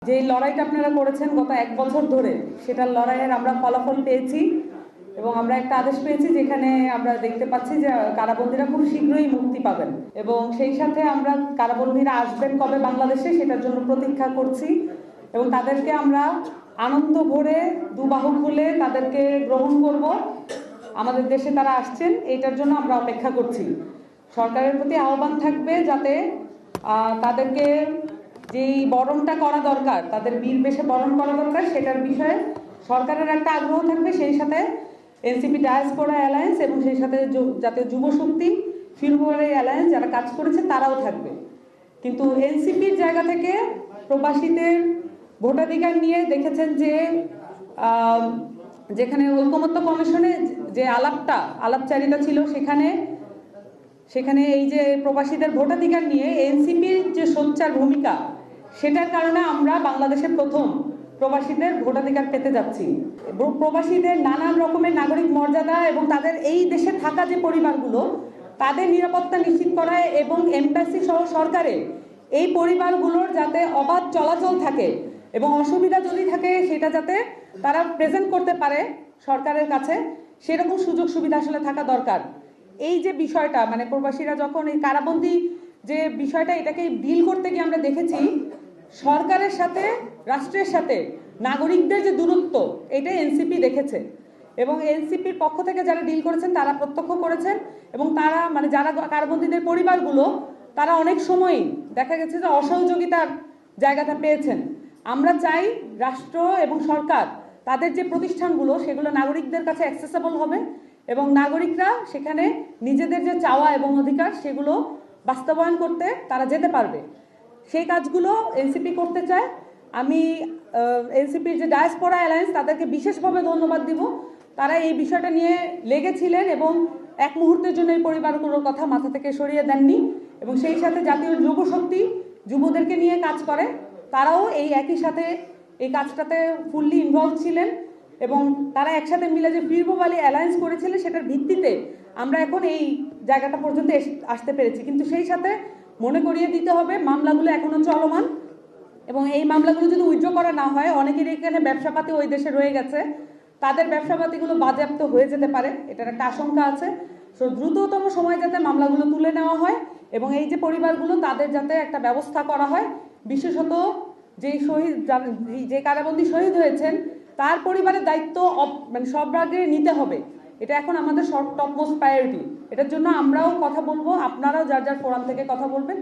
যে লড়াইটা আপনারা করেছেন গত 1 বছর ধরে, সেটার লড়াইয়ের আমরা ফলাফল পেয়েছি এবং আমরা একটা আদেশ পেয়েছি যেখানে আমরা দেখতে পাচ্ছি যে কারাবন্দীরা খুব শীঘ্রই মুক্তি পাবেন এবং সেই সাথে আমরা কারাবন্দীরা আসবেন কবে বাংলাদেশে সেটার জন্য প্রতীক্ষা করছি এবং তাদেরকে আমরা আনন্দ ভরে দুবাহু খুলে তাদেরকে গ্রহণ করব। আমাদের দেশে তারা আসছেন, এটার জন্য আমরা অপেক্ষা করছি। সরকারের প্রতি আহ্বান থাকবে যাতে তাদেরকে যেই বরণটা করা দরকার, তাদের বীর বেশে বরণ করা দরকার, সেটার বিষয়ে সরকারের একটা আগ্রহ থাকবে। সেই সাথে এনসিপি ডায়াসপোরা অ্যালায়েন্স এবং সেই সাথে জাতীয় যুব শক্তি ফেব্রুয়ারি অ্যালায়েন্স যারা কাজ করেছে তারাও থাকবে। কিন্তু এনসিপির জায়গা থেকে প্রবাসীদের ভোটাধিকার নিয়ে দেখেছেন যে যেখানে ঐকমত্য কমিশনে যে আলাপচারিতা ছিল, সেখানে এই যে প্রবাসীদের ভোটাধিকার নিয়ে এনসিপির যে সোচ্চার ভূমিকা, সেটার কারণে আমরা বাংলাদেশের প্রথম প্রবাসীদের ভোটাধিকার পেতে যাচ্ছি। প্রবাসীদের নানান রকমের নাগরিক মর্যাদা এবং তাদের এই দেশে থাকা যে পরিবারগুলো, তাদের নিরাপত্তা নিশ্চিত করা এবং এমবাসি সহ সরকারের এই পরিবারগুলোর যাতে অবাধ চলাচল থাকে এবং অসুবিধা যদি থাকে সেটা যাতে তারা প্রেজেন্ট করতে পারে সরকারের কাছে, সেরকম সুযোগ সুবিধা আসলে থাকা দরকার। এই যে বিষয়টা মানে প্রবাসীরা যখন এই কারাবন্দী যে বিষয়টা, এটাকে ডিল করতে গিয়ে আমরা দেখেছি সরকারের সাথে রাষ্ট্রের সাথে নাগরিকদের যে দূরত্ব, এটাই এনসিপি দেখেছে এবং এনসিপির পক্ষ থেকে যারা ডিল করেছেন তারা প্রত্যক্ষ করেছেন এবং তারা মানে যারা কারাবন্দীদের পরিবারগুলো, তারা অনেক সময়ই দেখা গেছে যে অসহযোগিতার জায়গাটা পেয়েছেন। আমরা চাই রাষ্ট্র এবং সরকার তাদের যে প্রতিষ্ঠানগুলো সেগুলো নাগরিকদের কাছে অ্যাক্সেসেবল হবে এবং নাগরিকরা সেখানে নিজেদের যে চাওয়া এবং অধিকার সেগুলো বাস্তবায়ন করতে তারা যেতে পারবে। সেই কাজগুলো এনসিপি করতে চায়। আমি এনসিপির যে ডায়াসপোরা অ্যালায়েন্স তাদেরকে বিশেষভাবে ধন্যবাদ দিব। তারা এই বিষয়টা নিয়ে লেগেছিলেন এবং এক মুহূর্তের জন্য এই পরিবারগুলোর কথা মাথা থেকে সরিয়ে দেননি এবং সেই সাথে জাতীয় যুব শক্তি যুবদেরকে নিয়ে কাজ করে, তারাও এই একই সাথে এই কাজটাতে ফুললি ইনভলভ ছিলেন এবং তারা একসাথে মিলে যে ফিরবোবালি অ্যালায়েন্স করেছিলেন সেটার ভিত্তিতে আমরা এখন এই জায়গাটা পর্যন্ত আসতে পেরেছি। কিন্তু সেই সাথে মনে করিয়ে দিতে হবে মামলাগুলো এখনো চলমান এবং এই মামলাগুলো যদি উইথড্র করা না হয়, অনেকের এখানে ব্যবসাপাতি ওই দেশে রয়ে গেছে, তাদের ব্যবসাপাতিগুলো বাজেয়াপ্ত হয়ে যেতে পারে, এটার একটা আশঙ্কা আছে। সো দ্রুততম সময় যাতে মামলাগুলো তুলে নেওয়া হয় এবং এই যে পরিবারগুলো তাদের যাতে একটা ব্যবস্থা করা হয়, বিশেষত যে কারাবন্দী শহীদ হয়েছেন তার পরিবারের দায়িত্ব মানে সব আগে নিতে হবে। এটা এখন আমাদের টপ মোস্ট প্রায়োরিটি। এটার জন্য আমরাও কথা বলবো, আপনারাও যার যার ফোরাম থেকে কথা বলবেন।